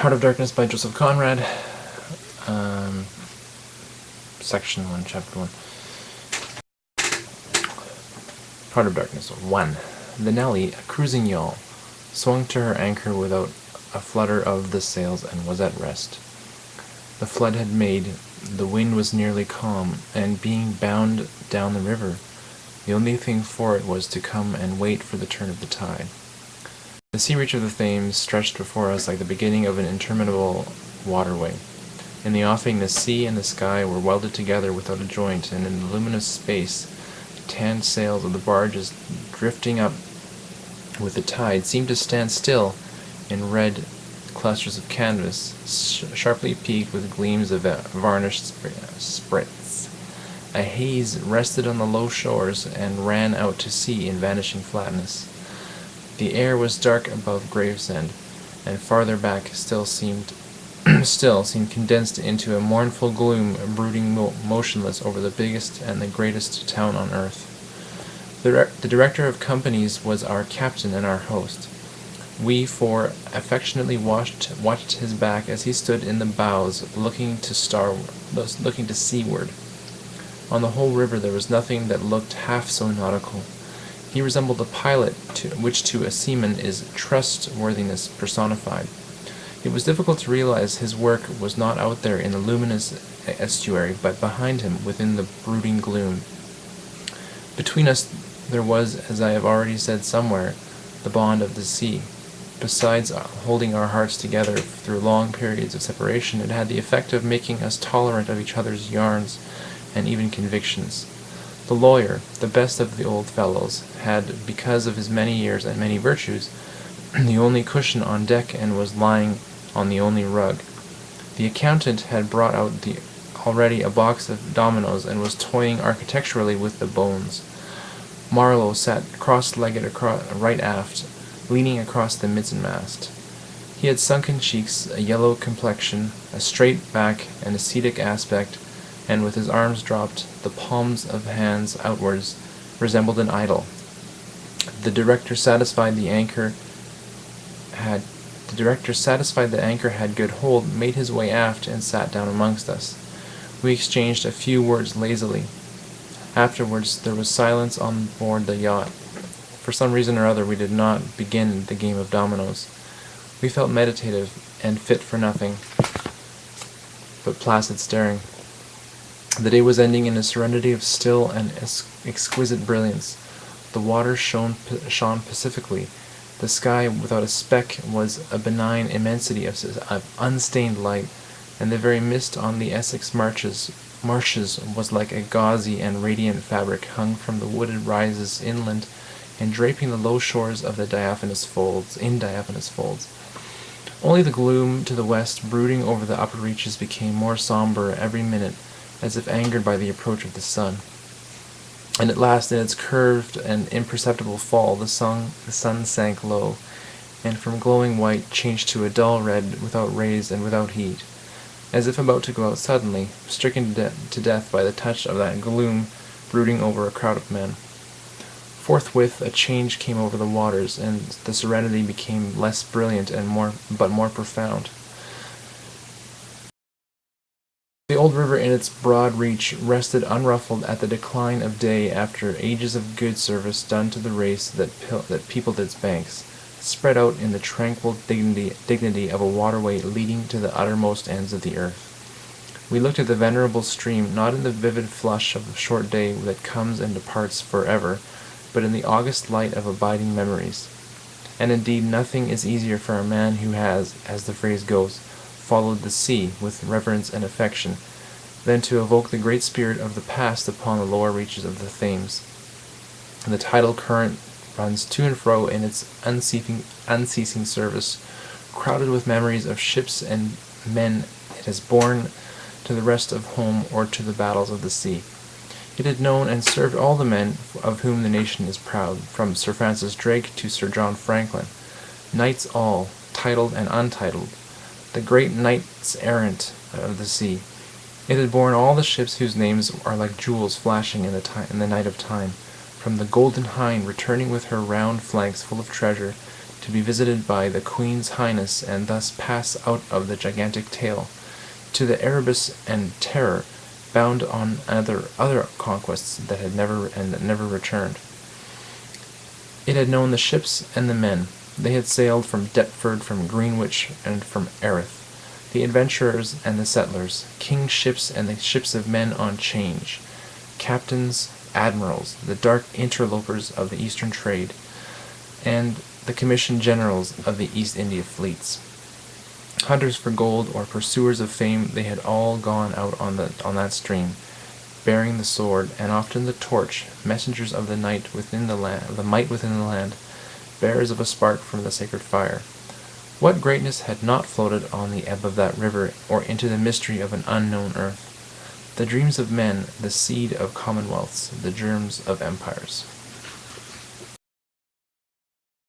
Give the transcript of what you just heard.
Heart of Darkness by Joseph Conrad, Section 1, Chapter 1. Heart of Darkness 1. The Nelly, a cruising yawl, swung to her anchor without a flutter of the sails and was at rest. The flood had made, the wind was nearly calm, and being bound down the river, the only thing for it was to come and wait for the turn of the tide. The sea reach of the Thames stretched before us like the beginning of an interminable waterway. In the offing the sea and the sky were welded together without a joint, and in the luminous space the tanned sails of the barges drifting up with the tide seemed to stand still in red clusters of canvas, sharply peaked with gleams of varnished sprits. A haze rested on the low shores and ran out to sea in vanishing flatness. The air was dark above Gravesend, and farther back still seemed condensed into a mournful gloom, brooding motionless over the biggest and the greatest town on earth. The director of companies was our captain and our host. We four affectionately watched his back as he stood in the bows, looking to seaward. On the whole river there was nothing that looked half so nautical. He resembled a pilot, which to a seaman is trustworthiness personified. It was difficult to realize his work was not out there in the luminous estuary, but behind him, within the brooding gloom. Between us there was, as I have already said somewhere, the bond of the sea. Besides holding our hearts together through long periods of separation, it had the effect of making us tolerant of each other's yarns and even convictions. The lawyer, the best of the old fellows, had, because of his many years and many virtues, the only cushion on deck and was lying on the only rug. The accountant had brought out already a box of dominoes and was toying architecturally with the bones. Marlowe sat cross-legged right aft, leaning across the mizzenmast. He had sunken cheeks, a yellow complexion, a straight back, and ascetic aspect, and with his arms dropped, the palms of hands outwards, resembled an idol. The director satisfied the anchor had good hold, made his way aft, and sat down amongst us. We exchanged a few words lazily. Afterwards there was silence on board the yacht. For some reason or other we did not begin the game of dominoes. We felt meditative and fit for nothing but placid staring. The day was ending in a serenity of still and exquisite brilliance. The water shone pacifically. The sky without a speck was a benign immensity of unstained light, and the very mist on the Essex marshes was like a gauzy and radiant fabric hung from the wooded rises inland and draping the low shores of the diaphanous folds. Only the gloom to the west, brooding over the upper reaches, became more sombre every minute, as if angered by the approach of the sun. And at last, in its curved and imperceptible fall, the sun sank low, and from glowing white changed to a dull red, without rays and without heat, as if about to go out suddenly, stricken to death by the touch of that gloom brooding over a crowd of men. Forthwith a change came over the waters, and the serenity became less brilliant and more profound. The old river in its broad reach rested unruffled at the decline of day after ages of good service done to the race that peopled its banks, spread out in the tranquil dignity of a waterway leading to the uttermost ends of the earth. We looked at the venerable stream not in the vivid flush of the short day that comes and departs forever, but in the august light of abiding memories. And indeed nothing is easier for a man who has, as the phrase goes, followed the sea with reverence and affection, than to evoke the great spirit of the past upon the lower reaches of the Thames. The tidal current runs to and fro in its unceasing service, crowded with memories of ships and men it has borne to the rest of home or to the battles of the sea. It had known and served all the men of whom the nation is proud, from Sir Francis Drake to Sir John Franklin, knights all, titled and untitled, the great knights-errant of the sea. It had borne all the ships whose names are like jewels flashing in the night of time, from the Golden Hind returning with her round flanks full of treasure, to be visited by the Queen's Highness, and thus pass out of the gigantic tale to the Erebus and Terror, bound on other conquests that had never returned. It had known the ships and the men. They had sailed from Deptford, from Greenwich, and from Erith, the adventurers and the settlers, king's ships and the ships of men on change, captains, admirals, the dark interlopers of the Eastern trade, and the commissioned generals of the East India fleets. Hunters for gold or pursuers of fame, they had all gone out on that stream, bearing the sword and often the torch, messengers of the night within the might within the land, bearers of a spark from the sacred fire. What greatness had not floated on the ebb of that river, or into the mystery of an unknown earth? The dreams of men, the seed of commonwealths, the germs of empires.